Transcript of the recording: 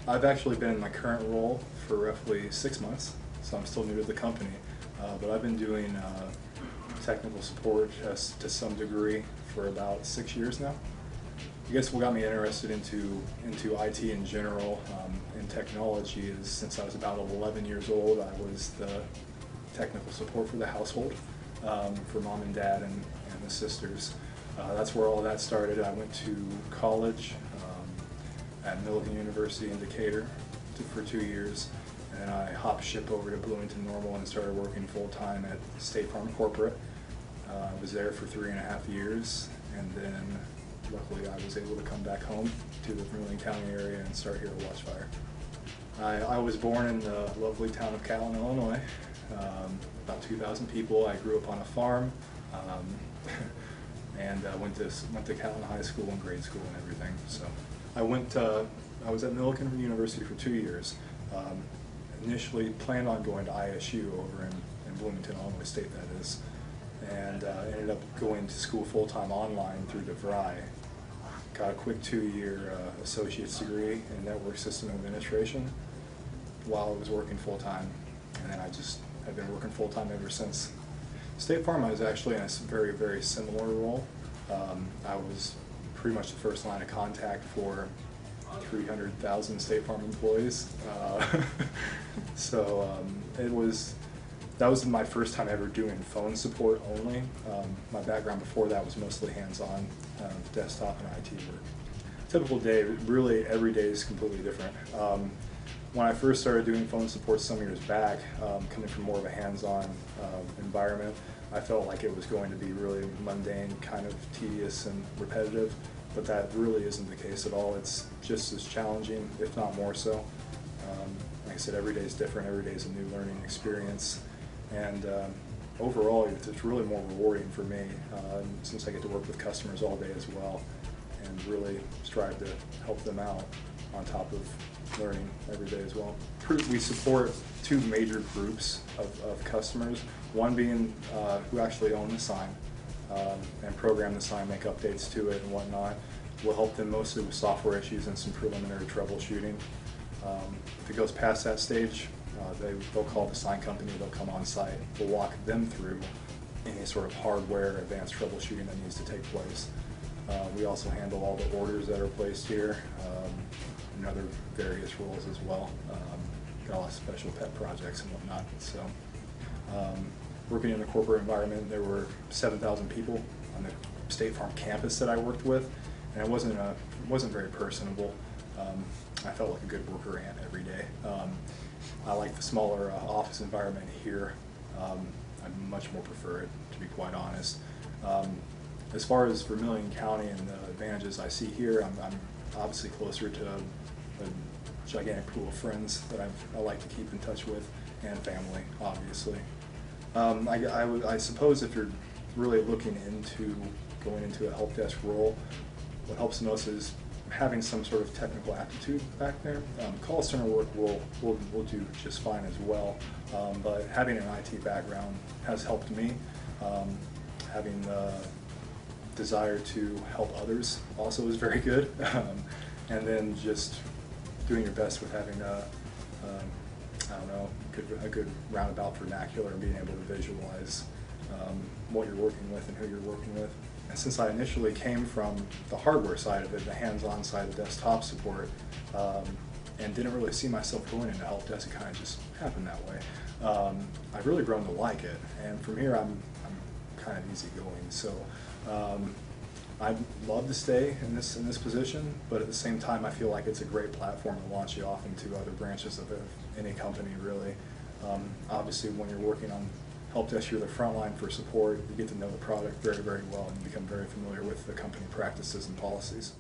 I've actually been in my current role for roughly 6 months, so I'm still new to the company. But I've been doing technical support to some degree for about 6 years now. I guess what got me interested into IT in general and technology is since I was about 11 years old, I was the technical support for the household for mom and dad and the sisters. That's where all that started. I went to college at Millikan University in Decatur for 2 years, and then I hopped ship over to Bloomington Normal and started working full-time at State Farm Corporate. I was there for 3.5 years, and then luckily I was able to come back home to the Vermilion County area and start here at Watchfire. I was born in the lovely town of Catlin, Illinois, about 2,000 people. I grew up on a farm and went to Catlin High School and grade school and everything. So I was at Millikan University for 2 years. Initially planned on going to ISU over in Bloomington, Illinois State, that is, and ended up going to school full-time online through DeVry. Got a quick 2-year associate's degree in network system administration while I was working full-time, and then I've been working full-time ever since. State Farm, I was actually in a very, very similar role. I was pretty much the first line of contact for 300,000 State Farm employees. That was my first time ever doing phone support only. My background before that was mostly hands-on desktop and IT work. Typical day, really every day is completely different. When I first started doing phone support some years back, coming from more of a hands-on environment, I felt like it was going to be really mundane, kind of tedious and repetitive, but that really isn't the case at all. It's just as challenging, if not more so. Like I said, every day is different, every day is a new learning experience, and overall it's really more rewarding for me since I get to work with customers all day as well and really strive to help them out on top of learning every day as well. We support 2 major groups of customers, one being who actually own the sign and program the sign, make updates to it and whatnot. We'll help them mostly with software issues and some preliminary troubleshooting. If it goes past that stage, they'll call the sign company, they'll come on site, we'll walk them through any sort of hardware advanced troubleshooting that needs to take place. We also handle all the orders that are placed here and other various roles as well. Got a lot of special pet projects and whatnot. So working in the corporate environment, there were 7,000 people on the State Farm campus that I worked with, and it wasn't very personable. I felt like a good worker ant every day. I like the smaller office environment here. I much more prefer it, to be quite honest. As far as Vermilion County and the advantages I see here, I'm obviously closer to a gigantic pool of friends that I like to keep in touch with, and family, obviously. I suppose if you're really looking into going into a help desk role, what helps the most is having some sort of technical aptitude back there. Call center work will do just fine as well, but having an IT background has helped me. Having the desire to help others also is very good, and then just doing your best with having I don't know, a good roundabout vernacular and being able to visualize what you're working with and who you're working with. And since I initially came from the hardware side of it, the hands-on side of desktop support, and didn't really see myself going into help desk, it kind of just happened that way. I've really grown to like it, and from here I'm kind of easygoing. So I'd love to stay in this position, but at the same time I feel like it's a great platform to launch you off into other branches of any company, really. Obviously, when you're working on help desk, you're the front line for support. You get to know the product very, very well and become very familiar with the company practices and policies.